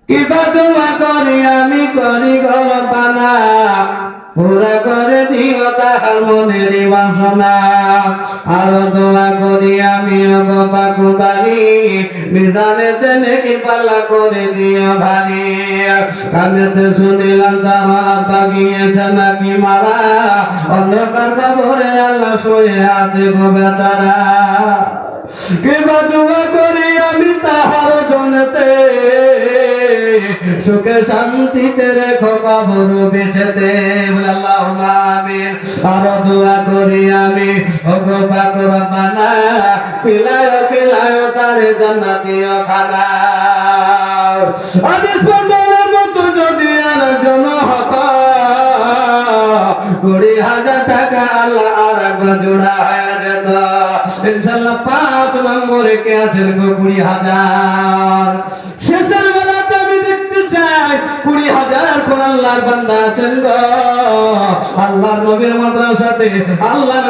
কিবা দোয়া করি আমি করি গলতানা পুরা করে দিও তাহার মনের বাসনা আর দোয়া করি আমি অগপাকুবারি মিজানেতে নেকি পাল্লা করে দিও ভারী কানেতে শুনিলাম তারা আব্বা গিয়েছে নাকি মারা অন্ধকার কবরে আল্লাহ শুয়ে আছে গো বেচারা কিবা দোয়া করি আমি তাহার জন্যতে সুখে শান্তিতে রেখো কবর বেঁচেতে আল্লাহুম্মা আমিন আর দোয়া করি আমি ওগো পাক রব্বানা পিলায় তারে জান্নাতীয় খানা আদেশ বন্ধনের মতো যদি আরেকজন হতো 20,000 টাকা আল্লাহ আর একবার জোড়া হয়ে যেত ইনশাআল্লাহ 5 নম্বরে কে আছেন গো 20,000 শেষের বেলাতে আমি দেখতে চাই 20,000 কোন আল্লাহর বান্দা আছেন গো আল্লাহর নবীর মাদ্রাসাতে আল্লাহর